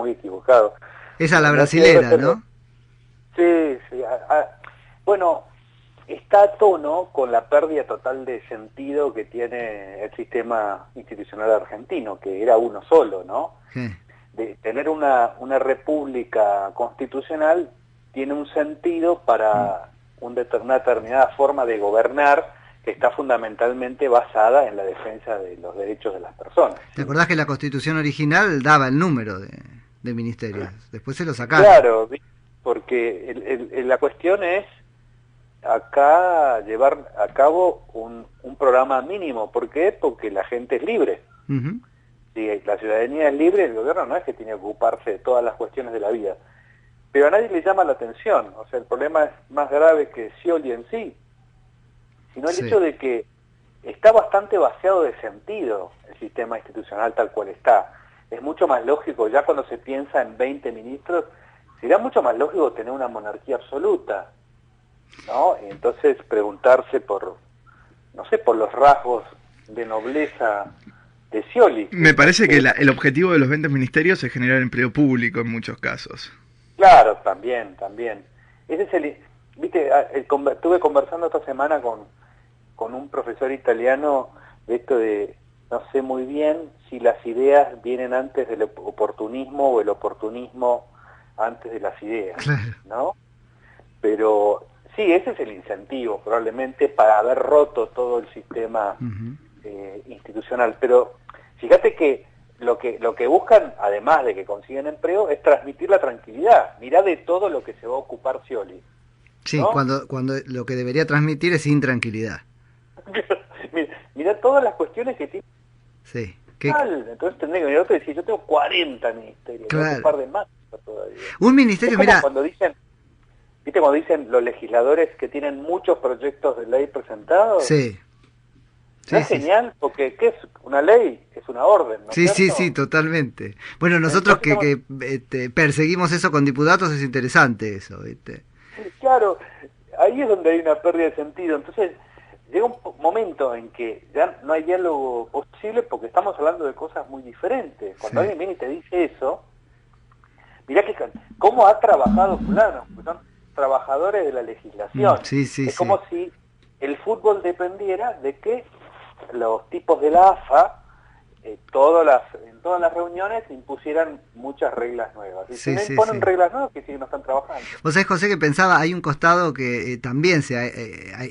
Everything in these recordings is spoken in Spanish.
muy equivocado. Esa la brasilera, ¿no? Sí, sí. Bueno, está a tono con la pérdida total de sentido que tiene el sistema institucional argentino, que era uno solo, ¿no? Sí. De tener una república constitucional tiene un sentido para una determinada forma de gobernar que está fundamentalmente basada en la defensa de los derechos de las personas. ¿Te acordás que la Constitución original daba el número de ministerios? Después se lo sacaron. Claro, porque la cuestión es acá llevar a cabo un programa mínimo. ¿Por qué? Porque la gente es libre. Uh-huh. Si la ciudadanía es libre, el gobierno no es que tiene que ocuparse de todas las cuestiones de la vida. Pero a nadie le llama la atención. O sea, el problema es más grave que Scioli en sí, sino el hecho de que está bastante vaciado de sentido el sistema institucional tal cual está. Es mucho más lógico, ya cuando se piensa en 20 ministros, sería mucho más lógico tener una monarquía absoluta, ¿no? Y entonces preguntarse por, no sé, por los rasgos de nobleza de Scioli. Me parece que el objetivo de los 20 ministerios es generar empleo público en muchos casos. Claro, también. Ese es viste, estuve conversando esta semana con un profesor italiano de esto de, no sé muy bien si las ideas vienen antes del oportunismo o el oportunismo antes de las ideas, claro, ¿no? Pero sí, ese es el incentivo probablemente para haber roto todo el sistema institucional. Pero fíjate que lo que buscan, además de que consiguen empleo, es transmitir la tranquilidad. Mirá de todo lo que se va a ocupar Scioli. Sí, ¿no? cuando lo que debería transmitir es intranquilidad. Mirá todas las cuestiones que tiene. Sí. Entonces tendría que venir otro y decir, yo tengo 40 ministerios, claro, un par de más todavía. Un ministerio, mira, cuando dicen, ¿viste cuando dicen los legisladores que tienen muchos proyectos de ley presentados? Sí. ¿No es genial? Porque ¿qué es una ley? Es una orden, ¿no? Sí, totalmente. Bueno, nosotros que perseguimos eso con diputados es interesante eso, ¿viste? Claro, ahí es donde hay una pérdida de sentido. Entonces, llega un momento en que ya no hay diálogo posible porque estamos hablando de cosas muy diferentes. Cuando alguien viene y te dice eso, mirá que cómo ha trabajado fulano, porque son trabajadores de la legislación. Es como si el fútbol dependiera de que los tipos de la AFA en todas las reuniones impusieran muchas reglas nuevas. Y si no imponen reglas nuevas, que sí no están trabajando. Vos sabés, José, que pensaba, hay un costado que también se ha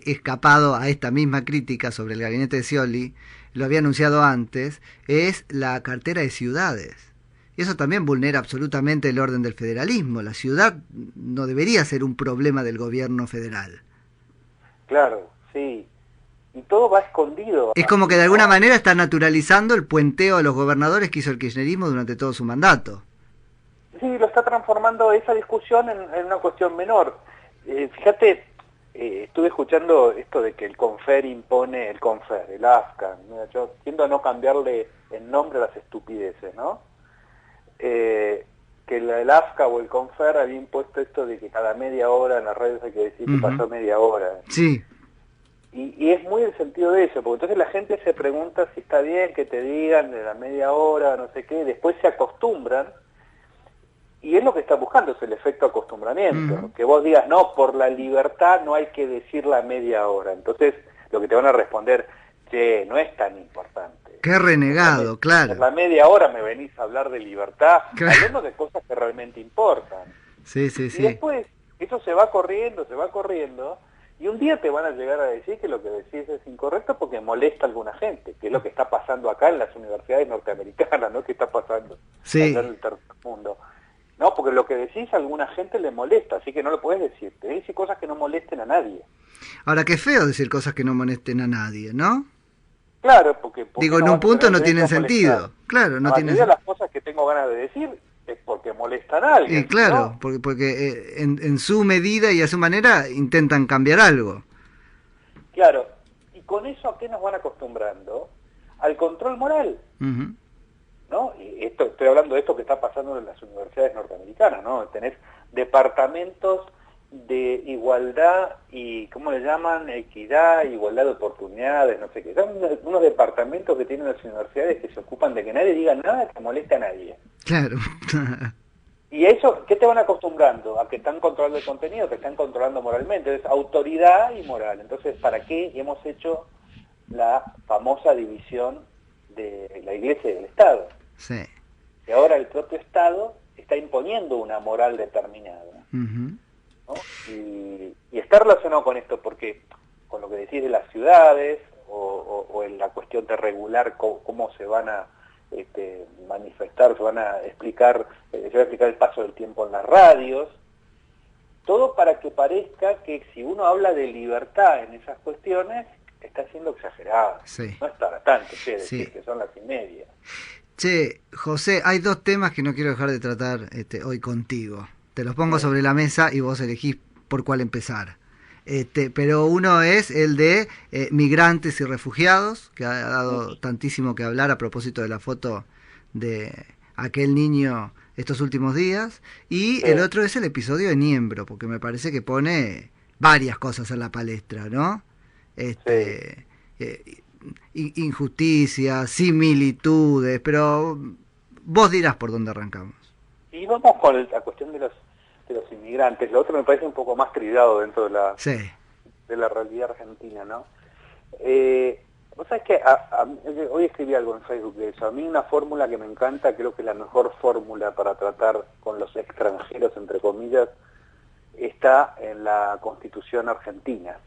escapado a esta misma crítica sobre el gabinete de Scioli, lo había anunciado antes, es la cartera de ciudades. Y eso también vulnera absolutamente el orden del federalismo. La ciudad no debería ser un problema del gobierno federal. Claro, sí. Y todo va escondido. Es como que de alguna manera está naturalizando el puenteo a los gobernadores que hizo el kirchnerismo durante todo su mandato. Sí, lo está transformando esa discusión en una cuestión menor. Fíjate, estuve escuchando esto de que el CONFER impone, el AFCA, yo tiendo a no cambiarle el nombre a las estupideces, ¿no? Que el AFCA o el CONFER había impuesto esto de que cada media hora en las redes hay que decir que pasó media hora. Sí. Y es muy el sentido de eso, porque entonces la gente se pregunta si está bien que te digan de la media hora, no sé qué, después se acostumbran, y es lo que está buscando, es el efecto acostumbramiento, que vos digas, no, por la libertad no hay que decir la media hora, entonces lo que te van a responder, che, no es tan importante. Qué renegado, claro. Por la media hora me venís a hablar de libertad, hablando de cosas que realmente importan. Sí. Y después, eso se va corriendo, y un día te van a llegar a decir que lo que decís es incorrecto porque molesta a alguna gente, que es lo que está pasando acá en las universidades norteamericanas, ¿no? ¿Qué está pasando allá en el tercer mundo? No, porque lo que decís a alguna gente le molesta, así que no lo puedes decir. Te dice cosas que no molesten a nadie. Ahora, qué feo decir cosas que no molesten a nadie, ¿no? Claro, porque digo, en un punto no tienen sentido. Claro, no tiene sentido. Las cosas que tengo ganas de decir es porque molestan a alguien. Claro, ¿no? porque en su medida y a su manera intentan cambiar algo. Claro, y con eso ¿a qué nos van acostumbrando? Al control moral. ¿No? Y estoy hablando de esto que está pasando en las universidades norteamericanas, ¿no? Tenés departamentos de igualdad y, ¿cómo le llaman? Equidad, igualdad de oportunidades, no sé qué. Son unos departamentos que tienen las universidades que se ocupan de que nadie diga nada que moleste a nadie. Claro. Y eso, ¿qué te van acostumbrando? A que están controlando el contenido, que están controlando moralmente. Es autoridad y moral. Entonces, ¿para qué hemos hecho la famosa división de la Iglesia y del Estado? Sí. Y ahora el propio Estado está imponiendo una moral determinada. ¿No? Y está relacionado con esto, porque con lo que decís de las ciudades, o en la cuestión de regular cómo se van a manifestar, se van a explicar, se va a explicar el paso del tiempo en las radios, todo para que parezca que si uno habla de libertad en esas cuestiones, está siendo exagerado. Sí. No es para tanto, decir Sí. que son las 1:30. Che, José, hay dos temas que no quiero dejar de tratar hoy contigo. Te los pongo sobre la mesa y vos elegís por cuál empezar. Pero uno es el de migrantes y refugiados, que ha dado tantísimo que hablar a propósito de la foto de aquel niño estos últimos días. Y el otro es el episodio de Niembro, porque me parece que pone varias cosas en la palestra, ¿no? Injusticias, similitudes, pero vos dirás por dónde arrancamos. Y vamos con la cuestión de los inmigrantes. Lo otro me parece un poco más trillado dentro de la realidad argentina, ¿no? Vos sabés que hoy escribí algo en Facebook de eso. A mí una fórmula que me encanta, creo que la mejor fórmula para tratar con los extranjeros, entre comillas, está en la Constitución argentina.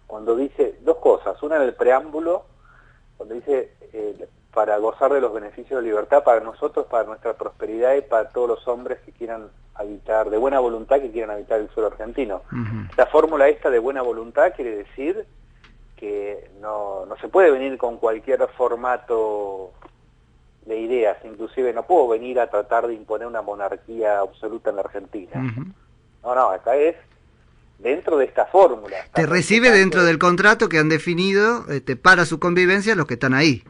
Cuando dice dos cosas. Una, en el preámbulo, cuando dice para gozar de los beneficios de libertad para nosotros, para nuestra prosperidad y para todos los hombres que quieran habitar, de buena voluntad, que quieran habitar el suelo argentino. La fórmula esta de buena voluntad quiere decir que no se puede venir con cualquier formato de ideas, inclusive no puedo venir a tratar de imponer una monarquía absoluta en la Argentina. No, acá es dentro de esta fórmula. Te recibe dentro del contrato que han definido para su convivencia los que están ahí.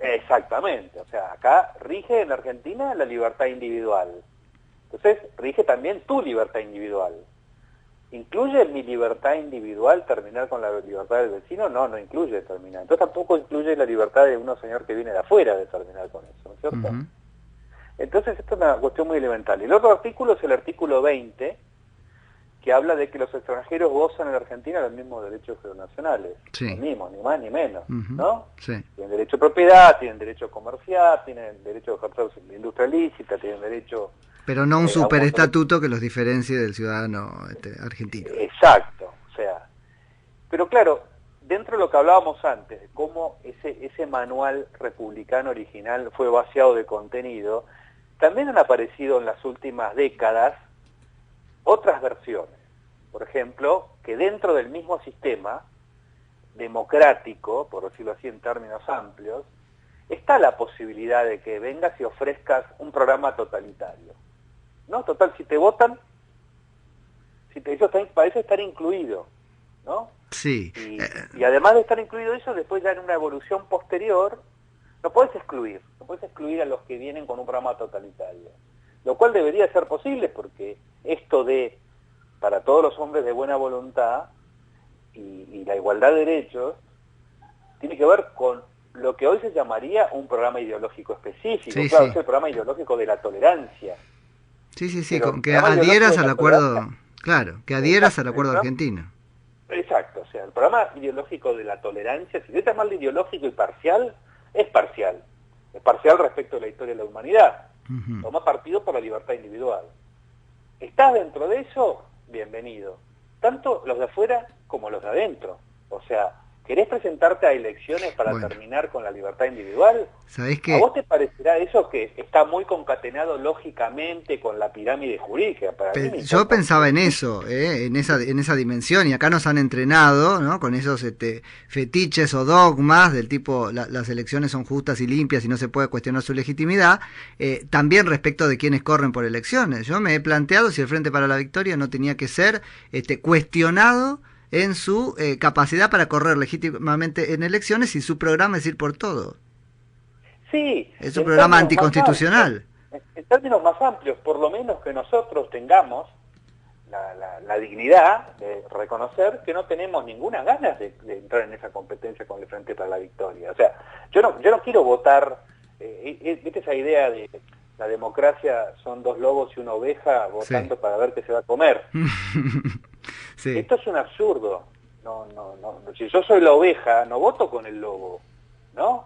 Exactamente, o sea, acá rige en la Argentina la libertad individual. Entonces, rige también tu libertad individual. ¿Incluye mi libertad individual terminar con la libertad del vecino? No incluye terminar. Entonces tampoco incluye la libertad de uno señor que viene de afuera de terminar con eso, ¿no es cierto? Entonces, esto es una cuestión muy elemental. El otro artículo es el artículo 20, que habla de que los extranjeros gozan en la Argentina los mismos derechos que los nacionales. Sí. Los mismos, ni más ni menos, ¿no? Sí. Tienen derecho a propiedad, tienen derecho a comerciar, tienen derecho a ejercer la industria lícita, tienen derecho... Pero no un superestatuto que los diferencie del ciudadano argentino. Exacto, o sea... Pero claro, dentro de lo que hablábamos antes, de cómo ese manual republicano original fue vaciado de contenido, también han aparecido en las últimas décadas otras versiones. Por ejemplo, que dentro del mismo sistema democrático, por decirlo así en términos amplios, está la posibilidad de que vengas y ofrezcas un programa totalitario. ¿No? Total, si te votan, eso parece estar incluido, ¿no? Sí. Y además de estar incluido eso, después ya en una evolución posterior, no puedes excluir a los que vienen con un programa totalitario. Lo cual debería ser posible porque esto de, para todos los hombres de buena voluntad y la igualdad de derechos, tiene que ver con lo que hoy se llamaría un programa ideológico específico, claro, es el programa ideológico de la tolerancia. Sí, con que adhieras al acuerdo, claro, que adhieras al acuerdo argentino. Exacto, o sea, el programa ideológico de la tolerancia, si querés llamarlo ideológico y parcial, es parcial respecto a la historia de la humanidad. Toma partido por la libertad individual. ¿Estás dentro de eso? Bienvenido. Tanto los de afuera como los de adentro. O sea, ¿querés presentarte a elecciones para terminar con la libertad individual? ¿Sabés qué? ¿A vos te parecerá eso que está muy concatenado lógicamente con la pirámide jurídica? Yo pensaba en eso, en esa dimensión, y acá nos han entrenado, ¿no? Con esos fetiches o dogmas del tipo las elecciones son justas y limpias y no se puede cuestionar su legitimidad, también respecto de quienes corren por elecciones. Yo me he planteado si el Frente para la Victoria no tenía que ser cuestionado en su capacidad para correr legítimamente en elecciones y su programa es ir por todo. Sí. Es un programa anticonstitucional. En términos más amplios, por lo menos que nosotros tengamos la dignidad de reconocer que no tenemos ninguna ganas de entrar en esa competencia con el Frente para la Victoria. O sea, yo no quiero votar, ¿viste esa idea de la democracia son 2 lobos y una oveja votando para ver qué se va a comer. Sí. Esto es un absurdo. No. Si yo soy la oveja, no voto con el lobo, ¿no?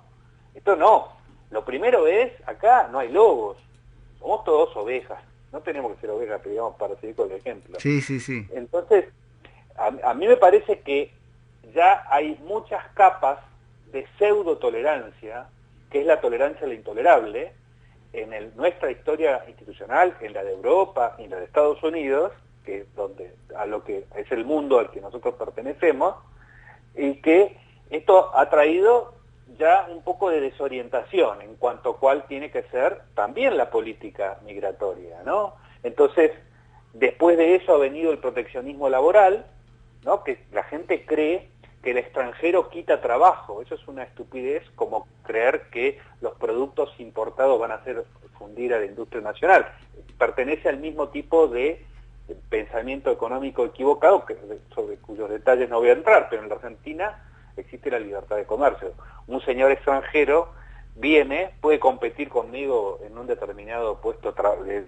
Esto no. Lo primero es, acá no hay lobos, somos todos ovejas. No tenemos que ser ovejas, pero digamos, para seguir con el ejemplo. Sí. Entonces, a mí me parece que ya hay muchas capas de pseudo tolerancia, que es la tolerancia a lo intolerable, en nuestra historia institucional, en la de Europa y en la de Estados Unidos, que es a lo que es el mundo al que nosotros pertenecemos, y que esto ha traído ya un poco de desorientación en cuanto a cuál tiene que ser también la política migratoria, ¿no? Entonces, después de eso ha venido el proteccionismo laboral, ¿no? Que la gente cree que el extranjero quita trabajo. Eso es una estupidez, como creer que los productos importados van a hacer fundir a la industria nacional. Pertenece al mismo tipo de pensamiento económico equivocado, sobre cuyos detalles no voy a entrar, pero en la Argentina existe la libertad de comercio. Un señor extranjero viene, puede competir conmigo en un determinado puesto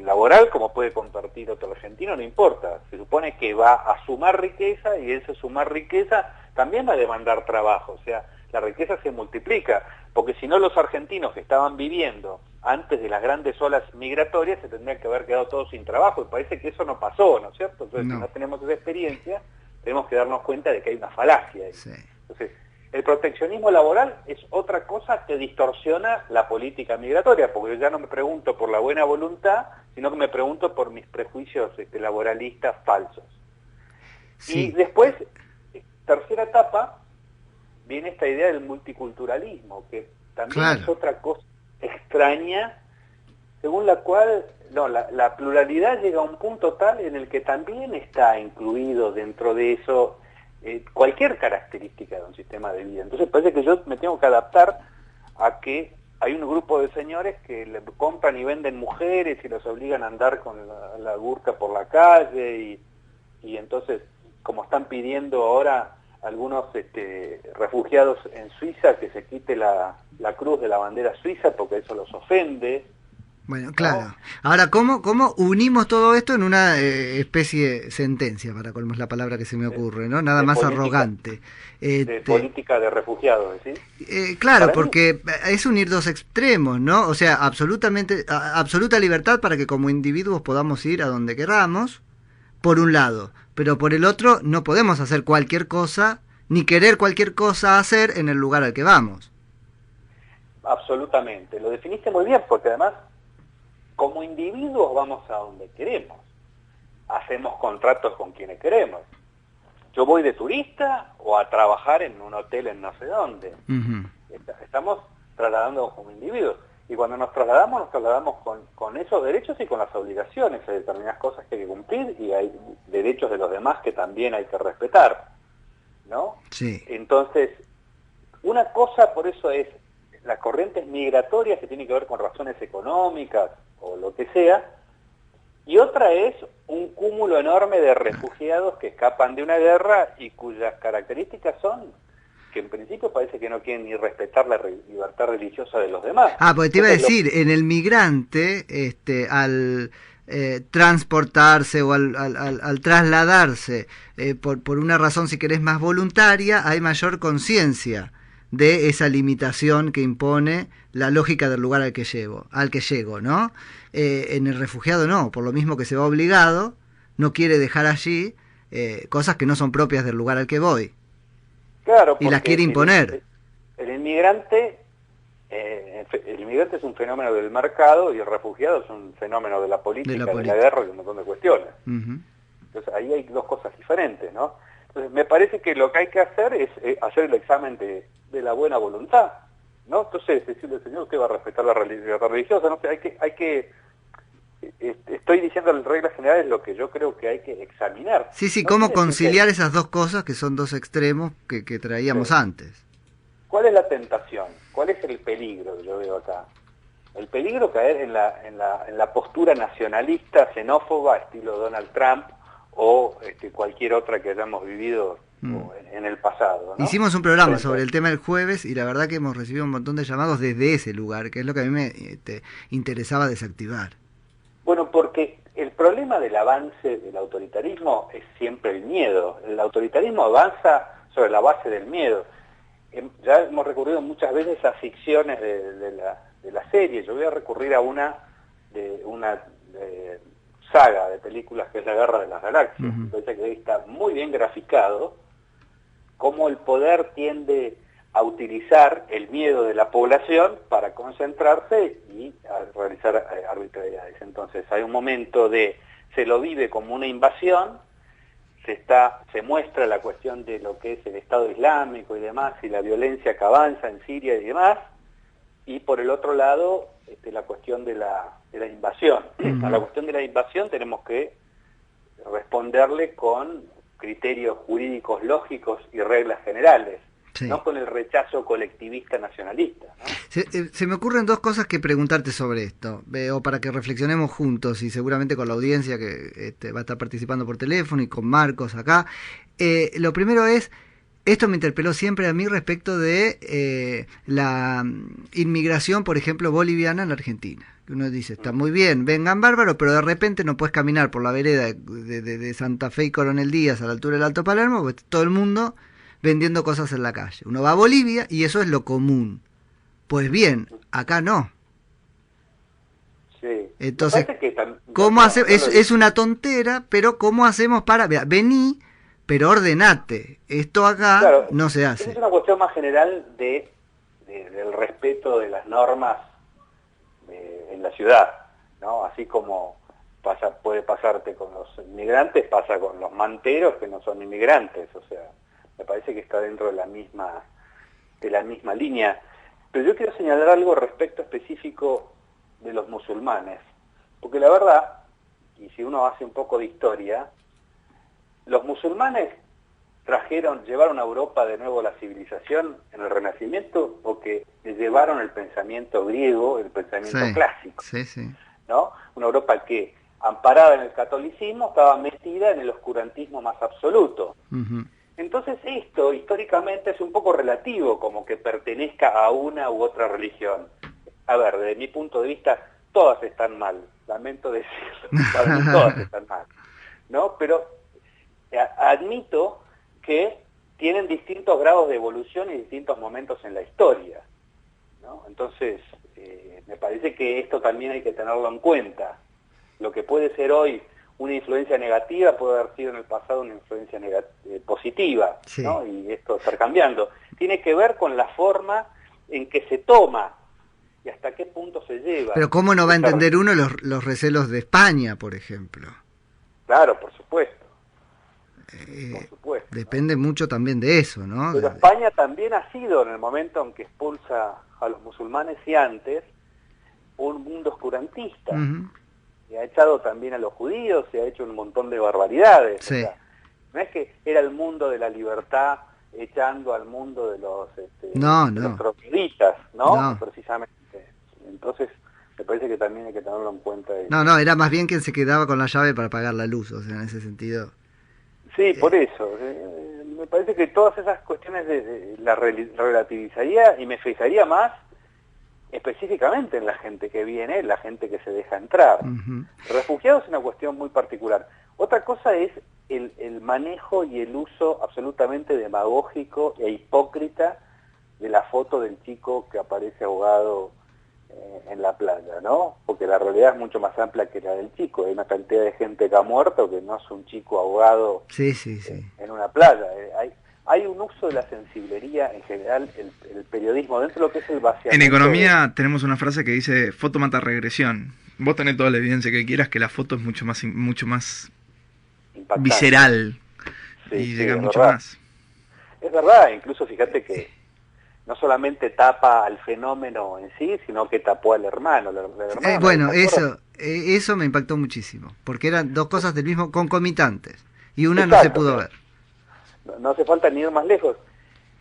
laboral, como puede compartir otro argentino, no importa. Se supone que va a sumar riqueza, y ese sumar riqueza también va a demandar trabajo. O sea, la riqueza se multiplica, porque si no, los argentinos que estaban viviendo antes de las grandes olas migratorias se tendrían que haber quedado todos sin trabajo, y parece que eso no pasó, ¿no es cierto? Entonces, si no tenemos esa experiencia, tenemos que darnos cuenta de que hay una falacia ahí. Sí. Entonces, el proteccionismo laboral es otra cosa que distorsiona la política migratoria, porque yo ya no me pregunto por la buena voluntad, sino que me pregunto por mis prejuicios laboralistas falsos. Sí. Y después, tercera etapa, viene esta idea del multiculturalismo, que también es otra cosa extraña, según la cual la pluralidad llega a un punto tal en el que también está incluido dentro de eso cualquier característica de un sistema de vida. Entonces parece que yo me tengo que adaptar a que hay un grupo de señores que le compran y venden mujeres y los obligan a andar con la burka por la calle, y entonces, como están pidiendo ahora algunos refugiados en Suiza, que se quite la cruz de la bandera suiza porque eso los ofende. Bueno, claro. ¿No? Ahora, ¿cómo unimos todo esto en una especie de sentencia, para colmo es la palabra que se me ocurre, ¿no? Nada más política, arrogante. De política de refugiados, ¿sí? Claro, para porque es unir dos extremos, ¿no? O sea, absoluta libertad para que como individuos podamos ir a donde queramos, por un lado, pero por el otro no podemos hacer cualquier cosa, ni querer cualquier cosa hacer en el lugar al que vamos. Absolutamente, lo definiste muy bien, porque además, como individuos vamos a donde queremos, hacemos contratos con quienes queremos. Yo voy de turista o a trabajar en un hotel en no sé dónde. Estamos trasladando como individuos. Y cuando nos trasladamos con esos derechos y con las obligaciones. Hay determinadas cosas que hay que cumplir y hay derechos de los demás que también hay que respetar, ¿no? Sí. Entonces, una cosa por eso es las corrientes migratorias que tienen que ver con razones económicas o lo que sea, y otra es un cúmulo enorme de refugiados que escapan de una guerra y cuyas características son que en principio parece que no quieren ni respetar la libertad religiosa de los demás. Porque te iba a decir, en el migrante, al transportarse o al trasladarse por una razón, si querés, más voluntaria, hay mayor conciencia de esa limitación que impone la lógica del lugar al que llego, ¿no? En el refugiado no, por lo mismo que se va obligado, no quiere dejar allí cosas que no son propias del lugar al que voy. Claro, y las quiere imponer. El inmigrante es un fenómeno del mercado y el refugiado es un fenómeno de la política, de la guerra y de un montón de cuestiones. Entonces ahí hay dos cosas diferentes, ¿no? Entonces me parece que lo que hay que hacer es hacer el examen de la buena voluntad, ¿no? Entonces decirle, señor, usted va a respetar la libertad religiosa, ¿no? Estoy diciendo en reglas generales lo que yo creo que hay que examinar. Sí, ¿no? cómo conciliar esas dos cosas que son dos extremos que traíamos antes. ¿Cuál es la tentación? ¿Cuál es el peligro que yo veo acá? El peligro caer en la postura nacionalista, xenófoba, estilo Donald Trump, o cualquier otra que hayamos vivido o en el pasado, ¿no? Hicimos un programa sobre el tema el jueves y la verdad que hemos recibido un montón de llamados desde ese lugar, que es lo que a mí me interesaba desactivar. Bueno, porque el problema del avance del autoritarismo es siempre el miedo. El autoritarismo avanza sobre la base del miedo. Ya hemos recurrido muchas veces a ficciones de la serie. Yo voy a recurrir a una saga de películas que es La Guerra de las Galaxias. Me parece que ahí está muy bien graficado cómo el poder tiende a utilizar el miedo de la población para concentrarse y a realizar arbitrariedades. Entonces hay un momento se lo vive como una invasión, se muestra la cuestión de lo que es el Estado Islámico y demás, y la violencia que avanza en Siria y demás, y por el otro lado la cuestión de la invasión. A la cuestión de la invasión tenemos que responderle con criterios jurídicos lógicos y reglas generales, no con el rechazo colectivista nacionalista, ¿no? Se me ocurren dos cosas que preguntarte sobre esto, o para que reflexionemos juntos, y seguramente con la audiencia que va a estar participando por teléfono y con Marcos acá. Lo primero es, esto me interpeló siempre a mí respecto de la inmigración, por ejemplo, boliviana en la Argentina. Uno dice, está muy bien, vengan bárbaros, pero de repente no puedes caminar por la vereda de Santa Fe y Coronel Díaz a la altura del Alto Palermo, porque todo el mundo vendiendo cosas en la calle. Uno va a Bolivia y eso es lo común. Pues bien, acá no. Sí. Entonces, ¿cómo hacemos? Es una tontera, pero ¿cómo hacemos para... Vení, pero ordenate. Esto acá no se hace. Es una cuestión más general del respeto de las normas en la ciudad, ¿no? Así como puede pasarte con los inmigrantes, pasa con los manteros que no son inmigrantes. O sea, me parece que está dentro de la misma línea. Pero yo quiero señalar algo respecto específico de los musulmanes, porque la verdad, y si uno hace un poco de historia, los musulmanes llevaron a Europa de nuevo la civilización en el Renacimiento, o que llevaron el pensamiento griego, el pensamiento clásico, ¿no? Una Europa que, amparada en el catolicismo, estaba metida en el oscurantismo más absoluto. Entonces esto, históricamente, es un poco relativo, como que pertenezca a una u otra religión. A ver, desde mi punto de vista, todas están mal. Lamento decirlo, para mí todas están mal, ¿no? Pero admito que tienen distintos grados de evolución y distintos momentos en la historia, ¿no? Entonces, me parece que esto también hay que tenerlo en cuenta. Lo que puede ser hoy una influencia negativa puede haber sido en el pasado una influencia positiva, ¿no? Y esto está cambiando. Tiene que ver con la forma en que se toma y hasta qué punto se lleva. Pero ¿cómo no va a entender uno los recelos de España, por ejemplo? Claro, por supuesto. Depende mucho también de eso, ¿no? Pero España también ha sido, en el momento en que expulsa a los musulmanes y antes, un mundo oscurantista. Y ha echado también a los judíos, se ha hecho un montón de barbaridades. O sea, no es que era el mundo de la libertad echando al mundo de los los trogloditas, ¿no? Precisamente. Entonces, me parece que también hay que tenerlo en cuenta. No, era más bien quien se quedaba con la llave para pagar la luz, o sea, en ese sentido. Sí, por eso. Me parece que todas esas cuestiones la relativizaría y me fijaría más específicamente en la gente que viene, la gente que se deja entrar. Refugiados es una cuestión muy particular. Otra cosa es el manejo y el uso absolutamente demagógico e hipócrita de la foto del chico que aparece ahogado en la playa, ¿no? Porque la realidad es mucho más amplia que la del chico. Hay una cantidad de gente que ha muerto que no es un chico ahogado en una playa. Hay un uso de la sensiblería en general, el periodismo, dentro de lo que es el vaciamiento. En economía tenemos una frase que dice, foto mata regresión. Vos tenés toda la evidencia que quieras, que la foto es mucho más impactante, visceral, y llega mucho más. Es verdad, incluso fíjate que no solamente tapa al fenómeno en sí, sino que tapó al hermano. Bueno, eso me impactó muchísimo, porque eran dos cosas del mismo concomitantes, y una no se pudo ver. No hace falta ni ir más lejos,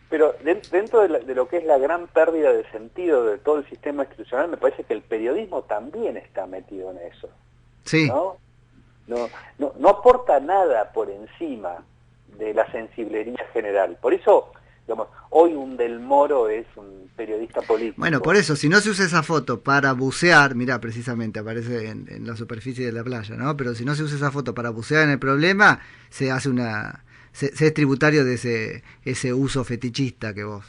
pero dentro de lo que es la gran pérdida de sentido de todo el sistema institucional, me parece que el periodismo también está metido en eso. Sí. No aporta nada por encima de la sensiblería general. Por eso, digamos, hoy un Del Moro es un periodista político. Bueno, por eso, si no se usa esa foto para bucear, mirá, precisamente aparece en la superficie de la playa, ¿no? Pero si no se usa esa foto para bucear en el problema, se hace se es tributario de ese uso fetichista que vos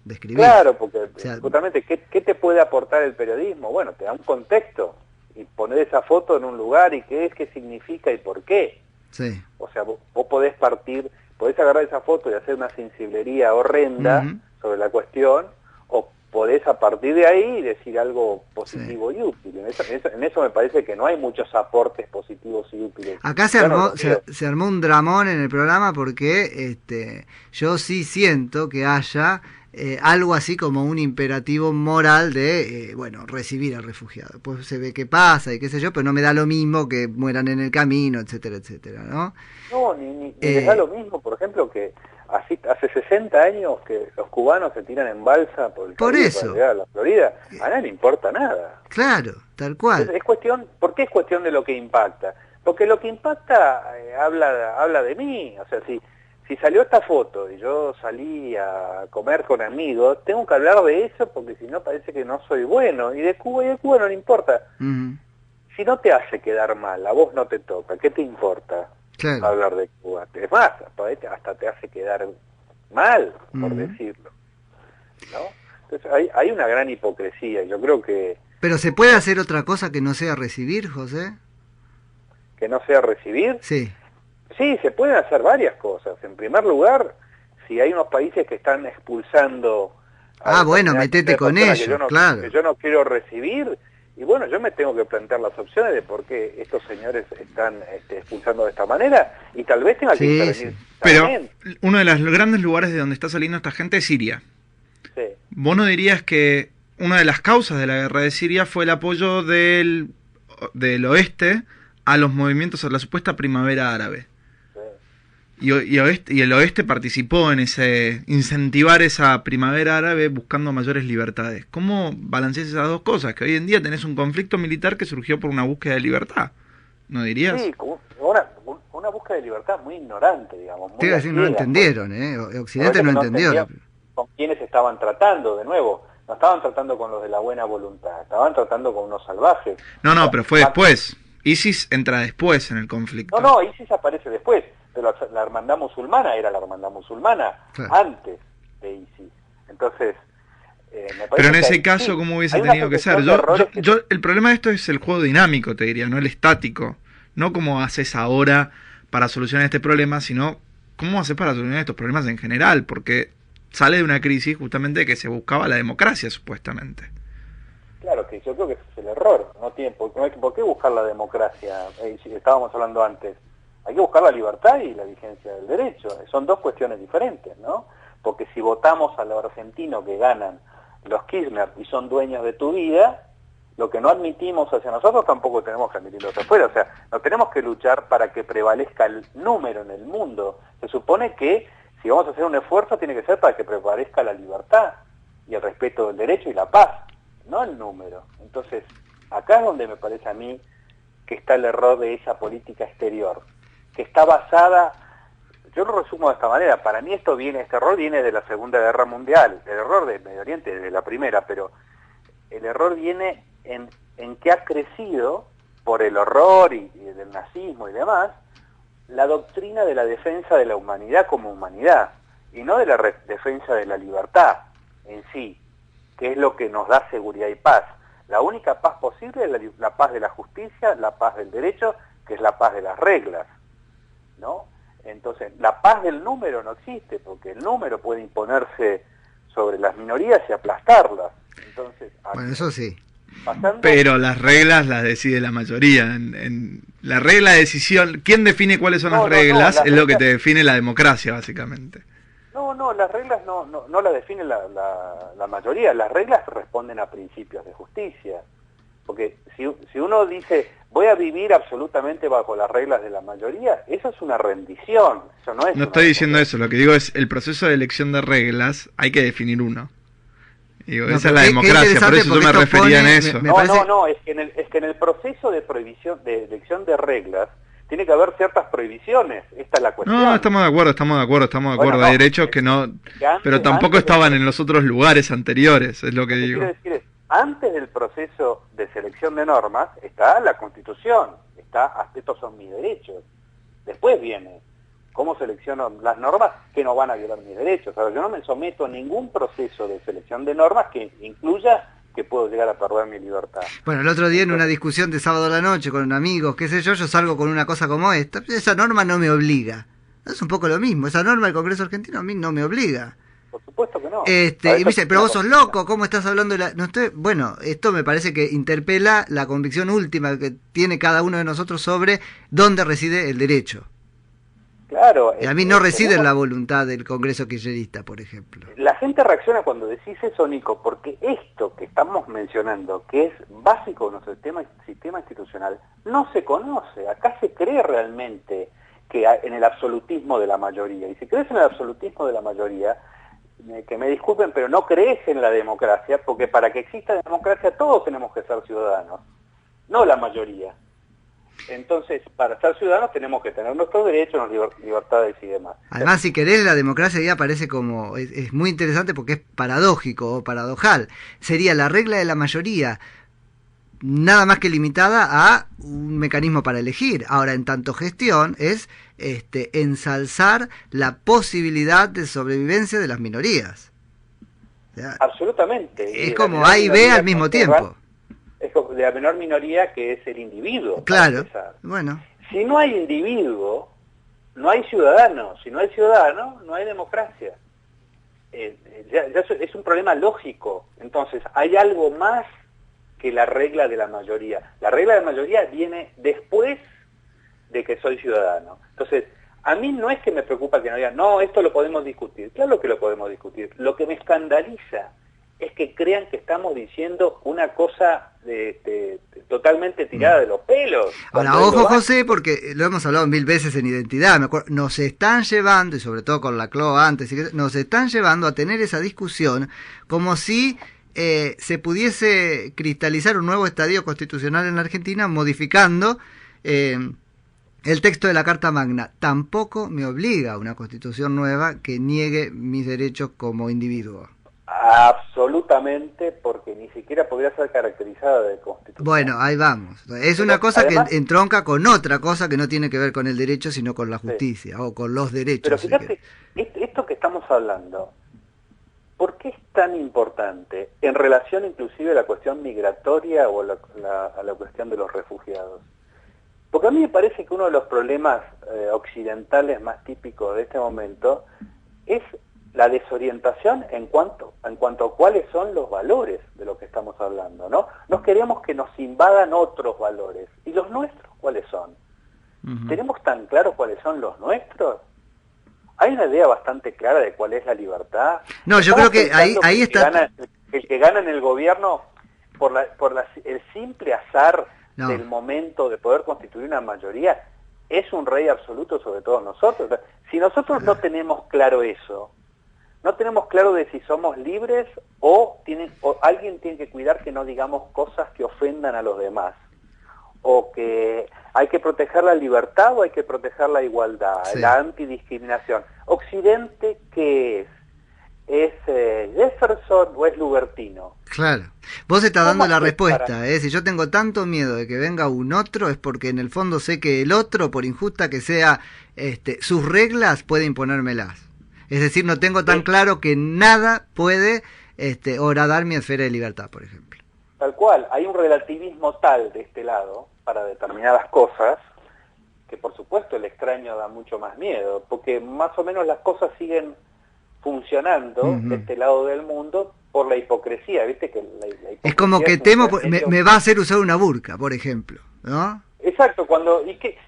describís. Claro, porque justamente, ¿qué te puede aportar el periodismo? Bueno, te da un contexto, y poner esa foto en un lugar, y qué significa y por qué. Sí. O sea, vos podés agarrar esa foto y hacer una sensiblería horrenda sobre la cuestión, o podés a partir de ahí decir algo positivo y útil. En eso me parece que no hay muchos aportes positivos y útiles. Acá se armó un dramón en el programa porque yo sí siento que haya algo así como un imperativo moral de, recibir al refugiado. Pues se ve qué pasa y qué sé yo, pero no me da lo mismo que mueran en el camino, etcétera, etcétera, ¿no? No, ni les da lo mismo, por ejemplo, que hace 60 años que los cubanos se tiran en balsa por el Caribe para llegar a la Florida. A nadie le importa nada. Claro, tal cual. ¿Por qué es cuestión de lo que impacta? Porque lo que impacta habla de mí. O sea, si salió esta foto y yo salí a comer con amigos, tengo que hablar de eso porque si no parece que no soy bueno. Y de Cuba no le importa. Si no te hace quedar mal, a vos no te toca, ¿qué te importa? Claro. Hablar de Cuba? Es más, hasta te hace quedar mal, por decirlo, ¿no? Entonces hay una gran hipocresía, yo creo que... ¿Pero se puede hacer otra cosa que no sea recibir, José? ¿Que no sea recibir? Sí. Sí, se pueden hacer varias cosas. En primer lugar, si hay unos países que están expulsando... metete con ellos, claro. Que yo no quiero recibir... Y bueno, yo me tengo que plantear las opciones de por qué estos señores están expulsando de esta manera, y tal vez tenga que intervenir. Sí. Pero uno de los grandes lugares de donde está saliendo esta gente es Siria. Sí. ¿Vos no dirías que una de las causas de la guerra de Siria fue el apoyo del oeste a los movimientos, a la supuesta primavera árabe? Y el oeste participó en incentivar esa primavera árabe buscando mayores libertades. ¿Cómo balanceas esas dos cosas? Que hoy en día tenés un conflicto militar que surgió por una búsqueda de libertad, ¿no dirías? Sí, una búsqueda de libertad muy ignorante, digamos. Te iba a decir, no entendieron, Occidente no entendió. Con quienes estaban tratando, de nuevo. No estaban tratando con los de la buena voluntad, estaban tratando con unos salvajes. No, pero fue después. ISIS entra después en el conflicto. No, ISIS aparece después. Pero la hermandad musulmana era la hermandad musulmana antes de ISIS. Entonces, me parece pero en ese caso, ¿cómo hubiese tenido que ser? El problema de esto es el juego dinámico, te diría, no el estático. No cómo haces ahora para solucionar este problema, sino cómo haces para solucionar estos problemas en general, porque sale de una crisis justamente que se buscaba la democracia, supuestamente. Claro, que yo creo que ese es el error. No hay por qué buscar la democracia, si estábamos hablando antes. Hay que buscar la libertad y la vigencia del derecho. Son dos cuestiones diferentes, ¿no? Porque si votamos a los argentinos que ganan los Kirchner y son dueños de tu vida, lo que no admitimos hacia nosotros tampoco tenemos que admitirlo hacia afuera. O sea, no tenemos que luchar para que prevalezca el número en el mundo. Se supone que si vamos a hacer un esfuerzo tiene que ser para que prevalezca la libertad y el respeto del derecho y la paz, no el número. Entonces, acá es donde me parece a mí que está el error de esa política exterior, que está basada, yo lo resumo de esta manera, para mí este error viene de la Segunda Guerra Mundial, el error de Medio Oriente de la primera, pero el error viene en que ha crecido, por el horror y del nazismo y demás, la doctrina de la defensa de la humanidad como humanidad, y no de la defensa de la libertad en sí, que es lo que nos da seguridad y paz. La única paz posible es la paz de la justicia, la paz del derecho, que es la paz de las reglas, ¿no? Entonces, la paz del número no existe, porque el número puede imponerse sobre las minorías y aplastarlas. Entonces, bueno, eso sí. Pero las reglas las decide la mayoría. En la regla de decisión, ¿quién define cuáles son las reglas? Es lo que te define la democracia, básicamente. No, las reglas no las define la mayoría. Las reglas responden a principios de justicia. Porque si uno dice, voy a vivir absolutamente bajo las reglas de la mayoría, eso es una rendición. Eso no estoy diciendo eso, lo que digo es, el proceso de elección de reglas hay que definir uno. Digo, esa es la democracia, por eso yo me refería en eso. No, es que en el proceso de prohibición, de elección de reglas, tiene que haber ciertas prohibiciones, esta es la cuestión. No, estamos de acuerdo. Bueno, Hay derechos que no... pero tampoco estaban en los otros lugares anteriores, es lo que digo. Quiero decir es, antes del proceso de selección de normas está la Constitución, está estos son mis derechos. Después viene cómo selecciono las normas que no van a violar mis derechos. Ahora, yo no me someto a ningún proceso de selección de normas que incluya que puedo llegar a perder mi libertad. Bueno, el otro día en una discusión de sábado a la noche con amigos, qué sé yo salgo con una cosa como esta. Esa norma no me obliga. Es un poco lo mismo. Esa norma del Congreso Argentino a mí no me obliga. Por supuesto que no. Y me dice, pero vos sos loco, ¿cómo estás hablando de la...? No estoy... Bueno, esto me parece que interpela la convicción última que tiene cada uno de nosotros sobre dónde reside el derecho. Claro. Y a mí no reside en la voluntad del Congreso kirchnerista, por ejemplo. La gente reacciona cuando decís eso, Nico, porque esto que estamos mencionando, que es básico de nuestro sistema institucional, no se conoce. Acá se cree realmente que en el absolutismo de la mayoría. Y si crees en el absolutismo de la mayoría, que me disculpen, pero no crees en la democracia, porque para que exista democracia todos tenemos que ser ciudadanos, no la mayoría. Entonces, para ser ciudadanos tenemos que tener nuestros derechos, libertades y demás. Además, si querés, la democracia ya parece como... Es muy interesante porque es paradójico o paradojal. Sería la regla de la mayoría, nada más que limitada a un mecanismo para elegir. Ahora, en tanto gestión, es ensalzar la posibilidad de sobrevivencia de las minorías. O sea, absolutamente. Es como A y B al mismo tiempo. Es de la menor minoría que es el individuo. Claro, bueno. Si no hay individuo, no hay ciudadano. Si no hay ciudadano, no hay democracia. Ya es un problema lógico. Entonces, hay algo más que la regla de la mayoría. La regla de la mayoría viene después de que soy ciudadano. Entonces, a mí no es que me preocupa que no digan, no, esto lo podemos discutir. Claro que lo podemos discutir. Lo que me escandaliza es que crean que estamos diciendo una cosa totalmente tirada de los pelos. Ahora, ojo, José, porque lo hemos hablado 1000 veces en Identidad, me acuerdo, nos están llevando, y sobre todo con la CLO antes, nos están llevando a tener esa discusión como si se pudiese cristalizar un nuevo estadio constitucional en la Argentina modificando el texto de la Carta Magna. Tampoco me obliga a una constitución nueva que niegue mis derechos como individuo. Absolutamente, porque ni siquiera podría ser caracterizada de constitución. Bueno, ahí vamos. Es una cosa además, que entronca con otra cosa que no tiene que ver con el derecho, sino con la justicia, o con los derechos. Pero fíjate, esto que estamos hablando, ¿por qué es tan importante en relación inclusive a la cuestión migratoria o a la cuestión de los refugiados? Porque a mí me parece que uno de los problemas occidentales más típicos de este momento es la desorientación en cuanto a cuáles son los valores de lo que estamos hablando, ¿no? Nos queremos que nos invadan otros valores. ¿Y los nuestros cuáles son? ¿Tenemos tan claro cuáles son los nuestros? ¿Hay una idea bastante clara de cuál es la libertad? No, yo creo que ahí está... El que gana en el gobierno por el simple azar del momento de poder constituir una mayoría es un rey absoluto sobre todos nosotros. Si nosotros no tenemos claro eso, no tenemos claro de si somos libres o alguien tiene que cuidar que no digamos cosas que ofendan a los demás, o que hay que proteger la libertad o hay que proteger la igualdad, la antidiscriminación. ¿Occidente qué es? ¿Es Jefferson o es Lubertino? Claro. Vos estás dando la respuesta, Si yo tengo tanto miedo de que venga un otro, es porque en el fondo sé que el otro, por injusta que sea sus reglas, puede imponérmelas. Es decir, no tengo tan claro que nada puede horadar mi esfera de libertad, por ejemplo. Tal cual, hay un relativismo tal de este lado para determinadas cosas que por supuesto el extraño da mucho más miedo, porque más o menos las cosas siguen funcionando de este lado del mundo por la hipocresía, ¿viste? Que la hipocresía es como que temo, me va a hacer usar una burka, por ejemplo, ¿no? Exacto,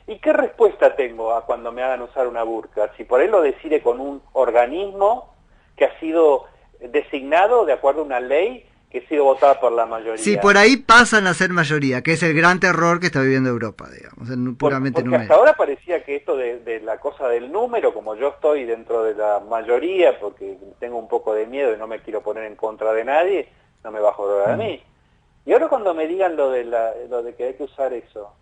¿y qué respuesta tengo a cuando me hagan usar una burka? Si por ahí lo decide con un organismo que ha sido designado de acuerdo a una ley que ha sido votada por la mayoría. Sí, por ahí pasan a ser mayoría, que es el gran terror que está viviendo Europa, digamos, puramente porque numérico. Hasta ahora parecía que esto de la cosa del número, como yo estoy dentro de la mayoría, porque tengo un poco de miedo y no me quiero poner en contra de nadie, no me va a joder a mí. Y ahora cuando me digan lo de que hay que usar eso,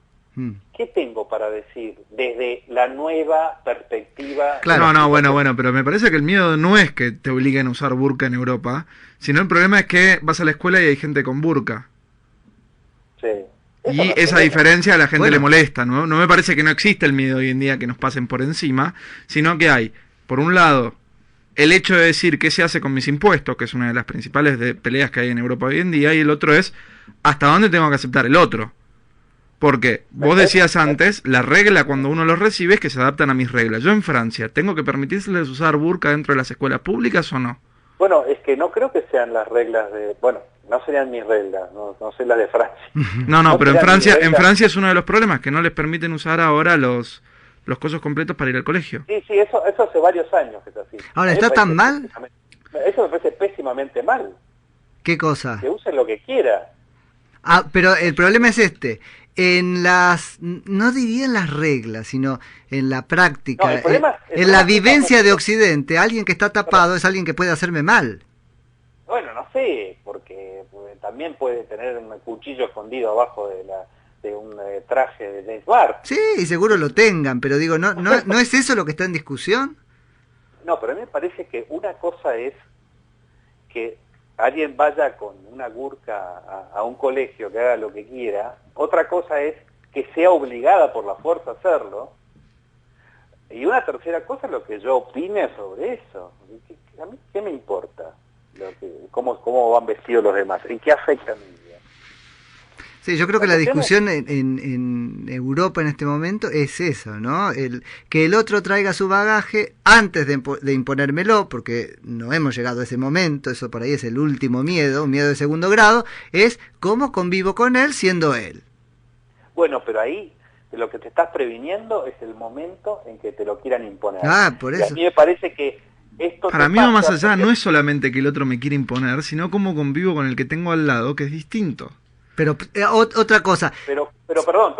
¿Qué tengo para decir desde la nueva perspectiva? Claro. No, bueno, pero me parece que el miedo no es que te obliguen a usar burka en Europa, sino el problema es que vas a la escuela y hay gente con burka. Sí. Y esa diferencia a la gente le molesta, ¿no? No me parece que no existe el miedo hoy en día que nos pasen por encima, sino que hay, por un lado, el hecho de decir qué se hace con mis impuestos, que es una de las principales peleas que hay en Europa hoy en día, y el otro es hasta dónde tengo que aceptar el otro. Porque vos decías antes, la regla cuando uno los recibe es que se adaptan a mis reglas. Yo en Francia, ¿tengo que permitirles usar burka dentro de las escuelas públicas o no? Bueno, es que no creo que sean las reglas de... Bueno, no serían mis reglas, no sé las de Francia. No, pero en Francia es uno de los problemas, que no les permiten usar ahora los cosos completos para ir al colegio. Sí, eso hace varios años que está así. Ahora, ¿está tan mal? Eso me parece pésimamente mal. ¿Qué cosa? Que usen lo que quiera. Pero el problema es no diría en las reglas, sino en la práctica, en la vivencia de Occidente, alguien que está tapado es alguien que puede hacerme mal. Bueno, no sé, porque también puede tener un cuchillo escondido abajo de un traje de James Bond. Sí, y seguro lo tengan, pero digo, ¿no es eso lo que está en discusión? No, pero a mí me parece que una cosa es que alguien vaya con una burka a un colegio que haga lo que quiera, otra cosa es que sea obligada por la fuerza a hacerlo, y una tercera cosa es lo que yo opine sobre eso. ¿A mí qué me importa? ¿Cómo van vestidos los demás? ¿En qué afecta a mi vida? Sí, yo creo que la discusión en Europa en este momento es eso, ¿no? Que el otro traiga su bagaje antes de imponérmelo, porque no hemos llegado a ese momento, eso por ahí es el último miedo, un miedo de segundo grado, es cómo convivo con él siendo él. Bueno, pero ahí lo que te estás previniendo es el momento en que te lo quieran imponer. Por eso. Y a mí me parece que esto para mí va más allá, no es solamente que el otro me quiere imponer, sino cómo convivo con el que tengo al lado, que es distinto. Pero otra cosa. Pero perdón.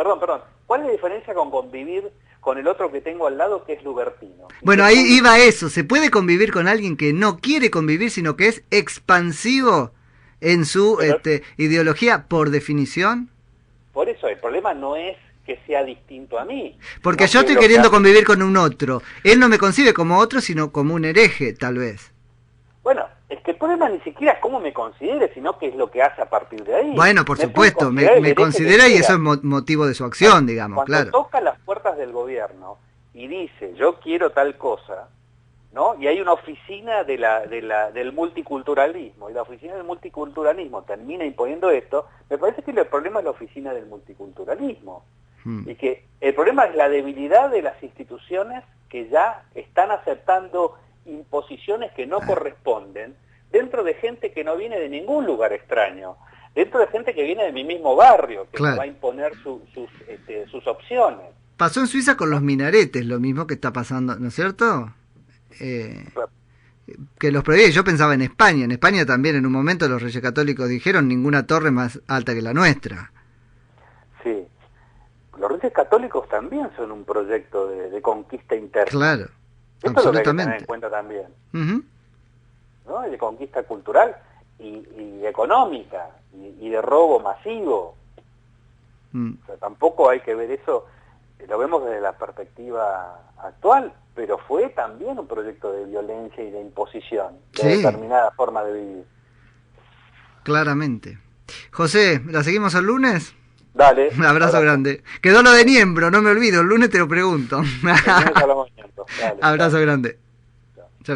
¿Cuál es la diferencia con convivir con el otro que tengo al lado que es libertino? Bueno, ahí iba eso. ¿Se puede convivir con alguien que no quiere convivir, sino que es expansivo en su ideología por definición? Por eso, el problema no es que sea distinto a mí. Porque yo estoy queriendo convivir con un otro. Él no me concibe como otro, sino como un hereje, tal vez. Bueno, es que el problema ni siquiera es cómo me considere, sino qué es lo que hace a partir de ahí. Bueno, por supuesto, me considera y eso es motivo de su acción, digamos, claro. Cuando toca las puertas del gobierno y dice, yo quiero tal cosa, ¿no? Y hay una oficina del multiculturalismo, y la oficina del multiculturalismo termina imponiendo esto, me parece que el problema es la oficina del multiculturalismo. Y que el problema es la debilidad de las instituciones que ya están aceptando imposiciones que no corresponden dentro de gente que no viene de ningún lugar extraño, dentro de gente que viene de mi mismo barrio, que me va a imponer sus opciones. Pasó en Suiza con los minaretes, lo mismo que está pasando, ¿no es cierto? Que los prohibí. Yo pensaba en España también en un momento los Reyes Católicos dijeron ninguna torre más alta que la nuestra. Sí, los Reyes Católicos también son un proyecto de conquista interna. Claro. Esto es lo que hay que tener en cuenta también, ¿no? Y de conquista cultural y económica y de robo masivo. O sea, tampoco hay que ver eso, lo vemos desde la perspectiva actual, pero fue también un proyecto de violencia y de imposición de determinada forma de vivir. Claramente. José, ¿la seguimos el lunes? Dale. Un abrazo grande. Quedó lo de Niembro, no me olvido, el lunes te lo pregunto. Dale. Abrazo grande.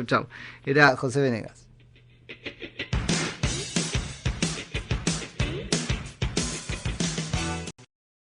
Chau. Era José Venegas.